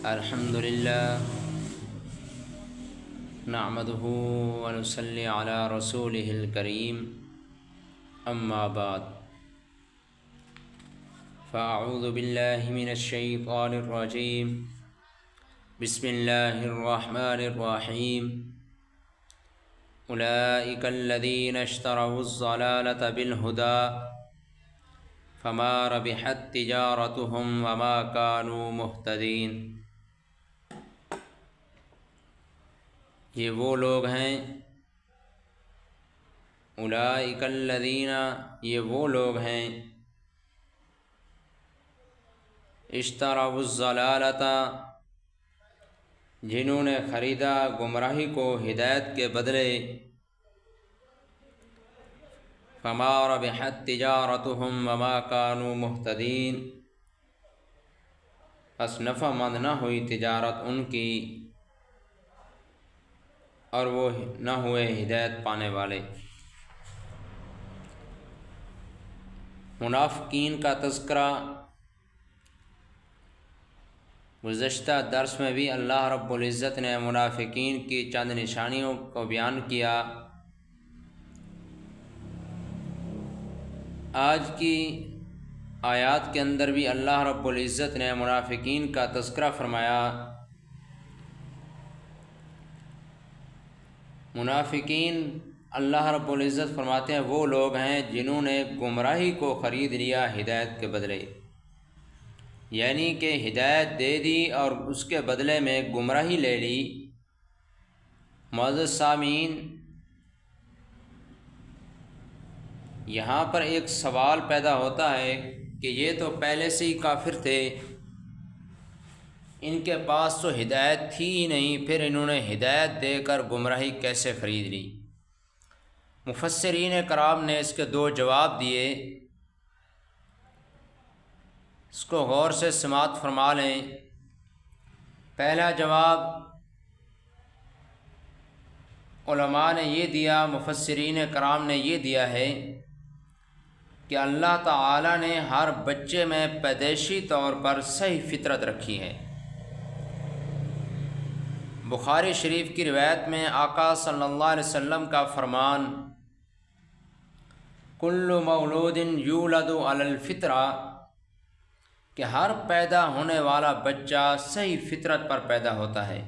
الحمد لله نحمده ونصلي على رسوله الكريم أما بعد فأعوذ بالله من الشيطان الرجيم بسم الله الرحمن الرحيم أولئك الذين اشتروا الضلالة بالهدى فما ربحت تجارتهم وما كانوا مهتدين۔ یہ وہ لوگ ہیں، اولئک الذین، یہ وہ لوگ ہیں، اشتروا الضلالۃ، جنہوں نے خریدا گمراہی کو ہدایت کے بدلے، فما ربحت تجارتهم وما كانوا مهتدین، پس نفع مند نہ ہوئی تجارت ان کی اور وہ نہ ہوئے ہدایت پانے والے۔ منافقین کا تذکرہ گزشتہ درس میں بھی اللہ رب العزت نے منافقین کی چند نشانیوں کو بیان کیا۔ آج کی آیات کے اندر بھی اللہ رب العزت نے منافقین کا تذکرہ فرمایا۔ منافقین اللہ رب العزت فرماتے ہیں وہ لوگ ہیں جنہوں نے گمراہی کو خرید لیا ہدایت کے بدلے، یعنی کہ ہدایت دے دی اور اس کے بدلے میں گمراہی لے لی۔ معزز سامعین، یہاں پر ایک سوال پیدا ہوتا ہے کہ یہ تو پہلے سے ہی کافر تھے، ان کے پاس تو ہدایت تھی ہی نہیں، پھر انہوں نے ہدایت دے کر گمراہی کیسے خرید لی؟ مفسرین کرام نے اس کے دو جواب دیے، اس کو غور سے سماعت فرما لیں۔ پہلا جواب علماء نے یہ دیا، مفسرین کرام نے یہ دیا ہے کہ اللہ تعالی نے ہر بچے میں پیدائشی طور پر صحیح فطرت رکھی ہے۔ بخاری شریف کی روایت میں آقا صلی اللہ علیہ وسلم کا فرمان، کل مولود یولد علی الفطرہ، کہ ہر پیدا ہونے والا بچہ صحیح فطرت پر پیدا ہوتا ہے۔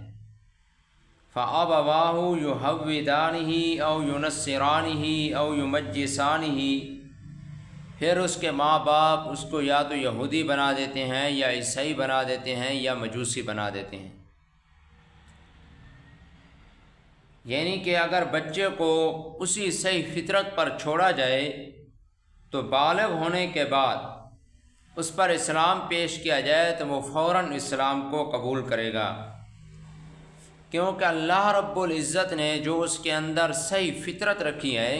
فَأَبَوَاهُ يُحَوِّدَانِهِ أَوْ يُنَصِّرَانِهِ أَوْ يُمَجِّسَانِهِ، پھر اس کے ماں باپ اس کو یا تو یہودی بنا دیتے ہیں یا عیسائی بنا دیتے ہیں یا مجوسی بنا دیتے ہیں۔ یعنی کہ اگر بچے کو اسی صحیح فطرت پر چھوڑا جائے تو بالغ ہونے کے بعد اس پر اسلام پیش کیا جائے تو وہ فوراً اسلام کو قبول کرے گا، کیونکہ اللہ رب العزت نے جو اس کے اندر صحیح فطرت رکھی ہے،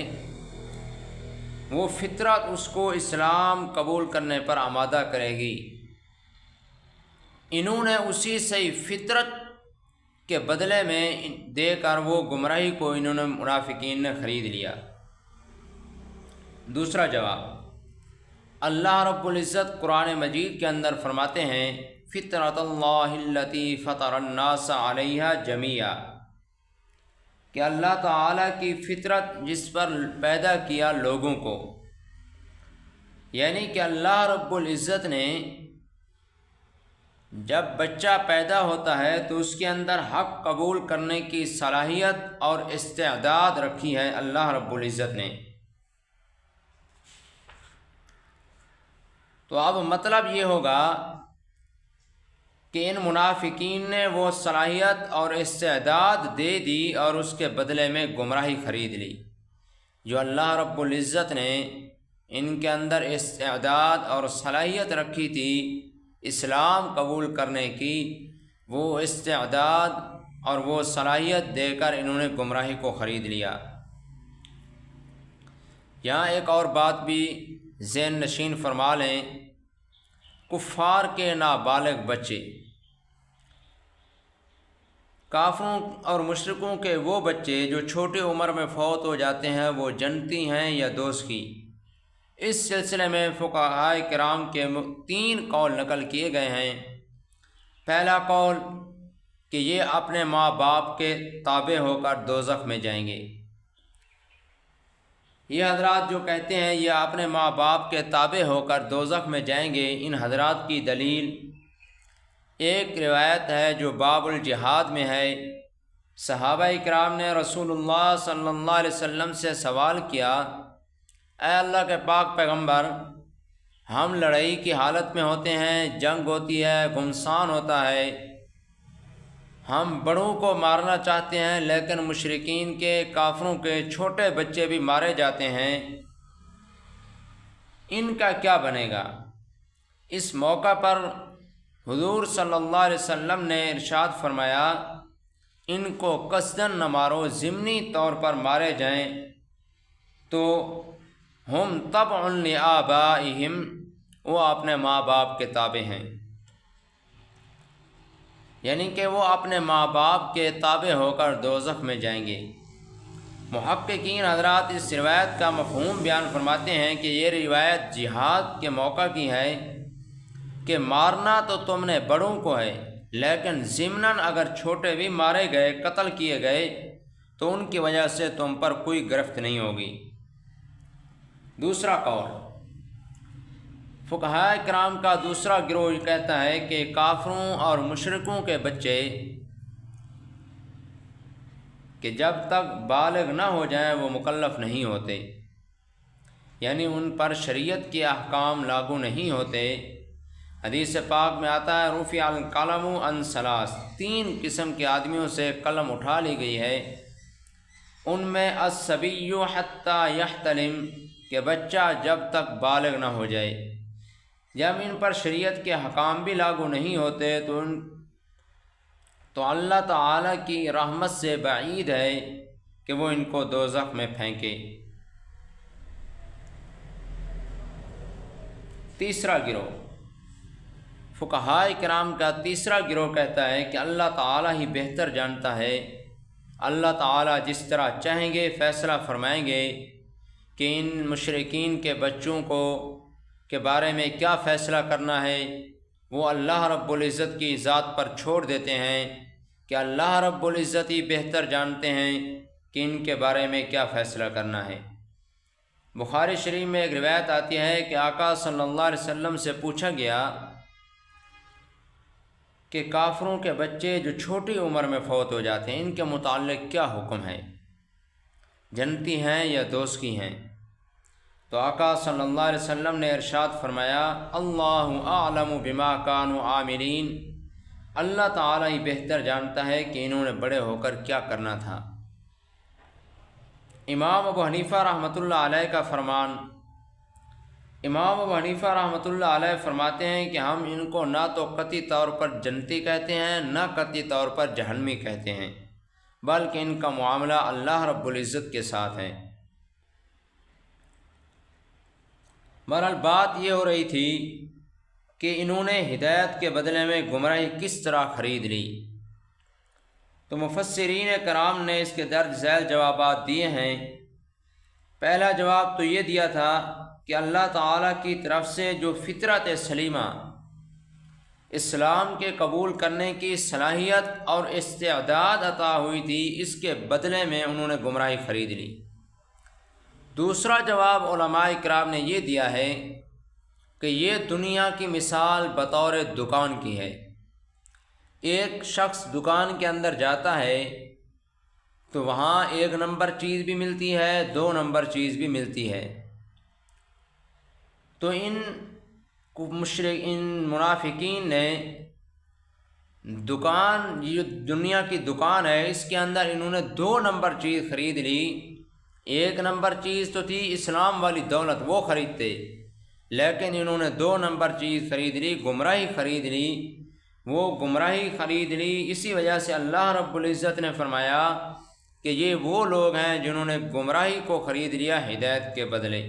وہ فطرت اس کو اسلام قبول کرنے پر آمادہ کرے گی۔ انہوں نے اسی صحیح فطرت کے بدلے میں دے کر وہ گمراہی کو انہوں نے منافقین نے خرید لیا۔ دوسرا جواب، اللہ رب العزت قرآن مجید کے اندر فرماتے ہیں، فطرت اللہ التی فطر الناس علیہا جمیعا، کہ اللہ تعالیٰ کی فطرت جس پر پیدا کیا لوگوں کو، یعنی کہ اللہ رب العزت نے جب بچہ پیدا ہوتا ہے تو اس کے اندر حق قبول کرنے کی صلاحیت اور استعداد رکھی ہے اللہ رب العزت نے۔ تو اب مطلب یہ ہوگا کہ ان منافقین نے وہ صلاحیت اور استعداد دے دی اور اس کے بدلے میں گمراہی خرید لی۔ جو اللہ رب العزت نے ان کے اندر استعداد اور صلاحیت رکھی تھی اسلام قبول کرنے کی، وہ استعداد اور وہ صلاحیت دے کر انہوں نے گمراہی کو خرید لیا۔ یہاں ایک اور بات بھی ذہن نشین فرما لیں، کفار کے نابالغ بچے، کافروں اور مشرکوں کے وہ بچے جو چھوٹی عمر میں فوت ہو جاتے ہیں، وہ جنتی ہیں یا دوزخی۔ اس سلسلے میں فقہاء کرام کے 3 قول نقل کیے گئے ہیں۔ پہلا قول کہ یہ اپنے ماں باپ کے تابع ہو کر دوزخ میں جائیں گے۔ یہ حضرات جو کہتے ہیں یہ اپنے ماں باپ کے تابع ہو کر دوزخ میں جائیں گے، ان حضرات کی دلیل ایک روایت ہے جو باب الجہاد میں ہے۔ صحابہ اکرام نے رسول اللہ صلی اللہ علیہ وسلم سے سوال کیا، اے اللہ کے پاک پیغمبر، ہم لڑائی کی حالت میں ہوتے ہیں، جنگ ہوتی ہے، گھمسان ہوتا ہے، ہم بڑوں کو مارنا چاہتے ہیں لیکن مشرکین کے، کافروں کے چھوٹے بچے بھی مارے جاتے ہیں، ان کا کیا بنے گا؟ اس موقع پر حضور صلی اللہ علیہ وسلم نے ارشاد فرمایا، ان کو قصداً نہ مارو، ضمنی طور پر مارے جائیں تو ہم تبع لآبائہم، وہ اپنے ماں باپ کے تابع ہیں، یعنی کہ وہ اپنے ماں باپ کے تابع ہو کر دوزخ میں جائیں گے۔ محققین حضرات اس روایت کا مفہوم بیان فرماتے ہیں کہ یہ روایت جہاد کے موقع کی ہے کہ مارنا تو تم نے بڑوں کو ہے، لیکن ضمناً اگر چھوٹے بھی مارے گئے، قتل کیے گئے تو ان کی وجہ سے تم پر کوئی گرفت نہیں ہوگی۔ دوسرا قول، فقہاء کرام کا دوسرا گروہ کہتا ہے کہ کافروں اور مشرکوں کے بچے کہ جب تک بالغ نہ ہو جائیں وہ مکلف نہیں ہوتے، یعنی ان پر شریعت کے احکام لاگو نہیں ہوتے۔ حدیث پاک میں آتا ہے، رفع القلم عن ثلاث، 3 قسم کے آدمیوں سے قلم اٹھا لی گئی ہے، ان میں الصبی حتی یحتلم، کہ بچہ جب تک بالغ نہ ہو جائے۔ جب ان پر شریعت کے حکام بھی لاگو نہیں ہوتے تو اللہ تعالیٰ کی رحمت سے بعید ہے کہ وہ ان کو دوزخ میں پھینکے۔ تیسرا گروہ، فقہاء کرام کا تیسرا گروہ کہتا ہے کہ اللہ تعالیٰ ہی بہتر جانتا ہے، اللہ تعالیٰ جس طرح چاہیں گے فیصلہ فرمائیں گے کہ ان مشرکین کے بچوں کو کے بارے میں کیا فیصلہ کرنا ہے، وہ اللہ رب العزت کی ذات پر چھوڑ دیتے ہیں کہ اللہ رب العزت ہی بہتر جانتے ہیں کہ ان کے بارے میں کیا فیصلہ کرنا ہے۔ بخاری شریف میں ایک روایت آتی ہے کہ آقا صلی اللہ علیہ وسلم سے پوچھا گیا کہ کافروں کے بچے جو چھوٹی عمر میں فوت ہو جاتے ہیں ان کے متعلق کیا حکم ہے، جنتی ہیں یا دوزخی ہیں؟ تو آقا صلی اللہ علیہ وسلم نے ارشاد فرمایا، اللہ اعلم بما کانوا عاملین، اللہ تعالیٰ ہی بہتر جانتا ہے کہ انہوں نے بڑے ہو کر کیا کرنا تھا۔ امام ابو حنیفہ رحمۃ اللہ علیہ کا فرمان، امام ابو حنیفہ رحمۃ اللہ علیہ فرماتے ہیں کہ ہم ان کو نہ تو قطعی طور پر جنتی کہتے ہیں، نہ قطعی طور پر جہنمی کہتے ہیں، بلکہ ان کا معاملہ اللہ رب العزت کے ساتھ ہے۔ بہرحال بات یہ ہو رہی تھی کہ انہوں نے ہدایت کے بدلے میں گمراہی کس طرح خرید لی، تو مفسرین کرام نے اس کے درج ذیل جوابات دیے ہیں۔ پہلا جواب تو یہ دیا تھا کہ اللہ تعالیٰ کی طرف سے جو فطرت سلیمہ، اسلام کے قبول کرنے کی صلاحیت اور استعداد عطا ہوئی تھی، اس کے بدلے میں انہوں نے گمراہی خرید لی۔ دوسرا جواب علماء کرام نے یہ دیا ہے کہ یہ دنیا کی مثال بطور دکان کی ہے۔ ایک شخص دکان کے اندر جاتا ہے تو وہاں 1 نمبر چیز بھی ملتی ہے، 2 نمبر چیز بھی ملتی ہے، تو ان منافقین نے دکان، یہ دنیا کی دکان ہے، اس کے اندر انہوں نے 2 نمبر چیز خرید لی۔ 1 نمبر چیز تو تھی اسلام والی دولت، وہ خریدتے، لیکن انہوں نے 2 نمبر چیز خرید لی، گمراہی خرید لی۔ وہ گمراہی خرید لی، اسی وجہ سے اللہ رب العزت نے فرمایا کہ یہ وہ لوگ ہیں جنہوں نے گمراہی کو خرید لیا ہدایت کے بدلے۔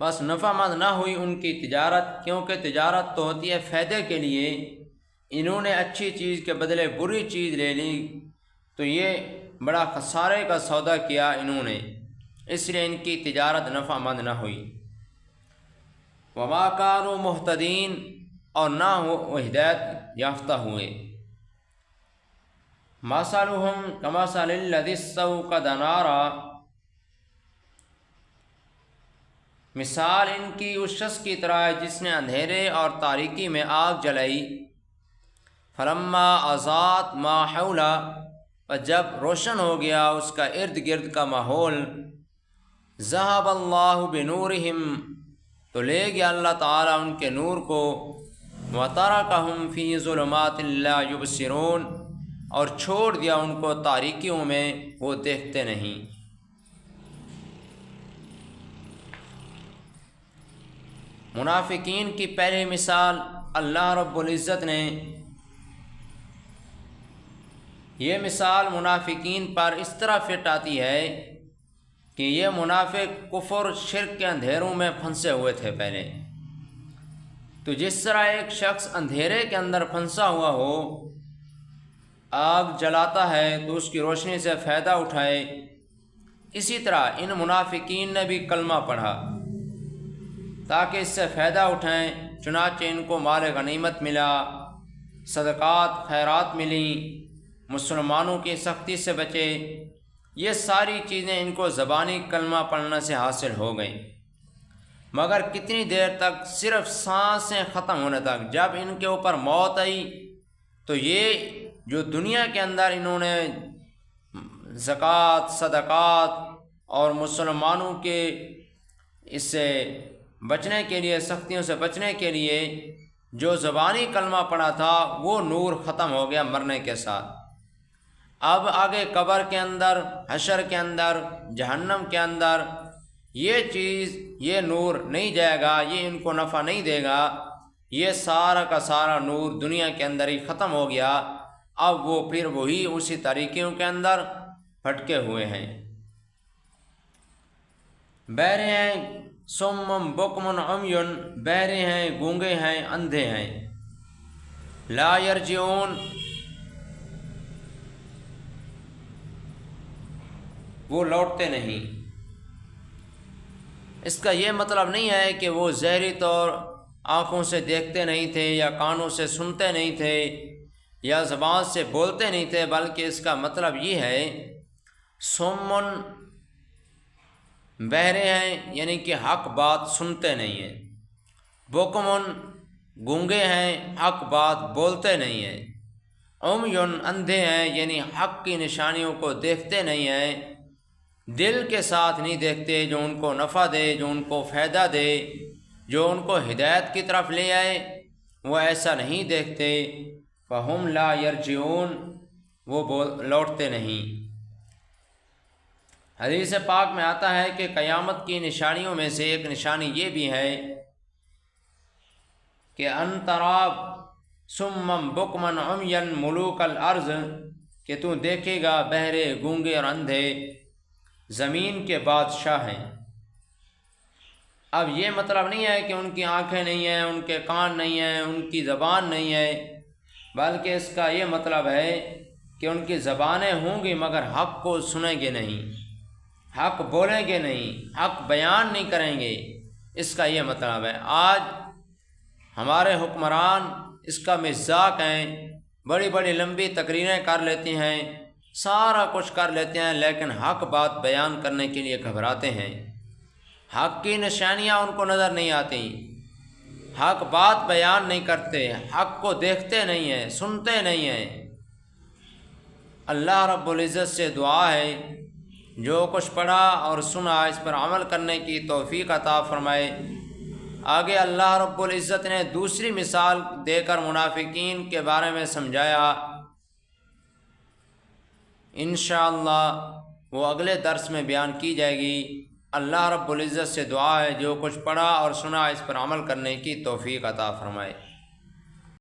بس نفع مند نہ ہوئی ان کی تجارت، کیونکہ تجارت تو ہوتی ہے فائدے کے لیے، انہوں نے اچھی چیز کے بدلے بری چیز لے لی، تو یہ بڑا خسارے کا سودا کیا انہوں نے، اس لیے ان کی تجارت نفع مند نہ ہوئی۔ وما کانوا مہتدین، اور نہ وہ ہدایت یافتہ ہوئے۔ مثلہم کمثل الذی استوقد نارا، مثال ان کی اس شخص کی طرح ہے جس نے اندھیرے اور تاریکی میں آگ جلائی۔ فلما اضاءت ما حولہ، اور جب روشن ہو گیا اس کا ارد گرد کا ماحول، ذہب اللہ بنورہم، تو لے گیا اللہ تعالیٰ ان کے نور کو، وترکہم فی ظلمات لا یبصرون، اور چھوڑ دیا ان کو تاریکیوں میں وہ دیکھتے نہیں۔ منافقین کی پہلی مثال اللہ رب العزت نے یہ مثال منافقین پر اس طرح فٹ آتی ہے کہ یہ منافق کفر شرک کے اندھیروں میں پھنسے ہوئے تھے پہلے۔ تو جس طرح ایک شخص اندھیرے کے اندر پھنسا ہوا ہو، آگ جلاتا ہے تو اس کی روشنی سے فائدہ اٹھائے، اسی طرح ان منافقین نے بھی کلمہ پڑھا تاکہ اس سے فائدہ اٹھائیں، چنانچہ ان کو مال غنیمت ملا، صدقات خیرات ملیں، مسلمانوں کی سختی سے بچے، یہ ساری چیزیں ان کو زبانی کلمہ پڑھنے سے حاصل ہو گئیں۔ مگر کتنی دیر تک؟ صرف سانسیں ختم ہونے تک۔ جب ان کے اوپر موت آئی تو یہ جو دنیا کے اندر انہوں نے زکوٰۃ، صدقات اور مسلمانوں کے اس سے بچنے کے لیے، سختیوں سے بچنے کے لیے جو زبانی کلمہ پڑھا تھا، وہ نور ختم ہو گیا مرنے کے ساتھ۔ اب آگے قبر کے اندر، حشر کے اندر، جہنم کے اندر یہ چیز، یہ نور نہیں جائے گا، یہ ان کو نفع نہیں دے گا، یہ سارا کا سارا نور دنیا کے اندر ہی ختم ہو گیا۔ اب وہ پھر وہی اسی طریقوں کے اندر بھٹکے ہوئے ہیں۔ بہرے ہیں، صم بکم عمی، بہرے ہیں، گونگے ہیں، اندھے ہیں۔ لا یرجعون، وہ لوٹتے نہیں۔ اس کا یہ مطلب نہیں ہے کہ وہ ظاہری طور آنکھوں سے دیکھتے نہیں تھے، یا کانوں سے سنتے نہیں تھے، یا زبان سے بولتے نہیں تھے، بلکہ اس کا مطلب یہ ہے صمٌ، بہرے ہیں یعنی کہ حق بات سنتے نہیں ہیں، بکمٌ، گونگے ہیں، حق بات بولتے نہیں ہیں، عمیٌ، اندھے ہیں یعنی حق کی نشانیوں کو دیکھتے نہیں ہیں، دل کے ساتھ نہیں دیکھتے جو ان کو نفع دے، جو ان کو فائدہ دے، جو ان کو ہدایت کی طرف لے آئے، وہ ایسا نہیں دیکھتے۔ فہم لا یرجعون، وہ لوٹتے نہیں۔ حدیث پاک میں آتا ہے کہ قیامت کی نشانیوں میں سے ایک نشانی یہ بھی ہے کہ ان ترا صمًا بکمًا عمیا ملوک الارض، کہ تو دیکھے گا بہرے، گونگے اور اندھے زمین کے بادشاہ ہیں۔ اب یہ مطلب نہیں ہے کہ ان کی آنکھیں نہیں ہیں، ان کے کان نہیں ہیں، ان کی زبان نہیں ہے، بلکہ اس کا یہ مطلب ہے کہ ان کی زبانیں ہوں گی مگر حق کو سنیں گے نہیں، حق بولیں گے نہیں، حق بیان نہیں کریں گے، اس کا یہ مطلب ہے۔ آج ہمارے حکمران اس کا مذاق ہیں، بڑی بڑی لمبی تقریریں کر لیتے ہیں، سارا کچھ کر لیتے ہیں، لیکن حق بات بیان کرنے کے لیے گھبراتے ہیں۔ حق کی نشانیاں ان کو نظر نہیں آتی، حق بات بیان نہیں کرتے، حق کو دیکھتے نہیں ہیں، سنتے نہیں ہیں۔ اللہ رب العزت سے دعا ہے جو کچھ پڑھا اور سنا اس پر عمل کرنے کی توفیق عطا فرمائے۔ آگے اللہ رب العزت نے دوسری مثال دے کر منافقین کے بارے میں سمجھایا۔ انشاءاللہ وہ اگلے درس میں بیان کی جائے گی۔ اللہ رب العزت سے دعا ہے جو کچھ پڑھا اور سنا اس پر عمل کرنے کی توفیق عطا فرمائے۔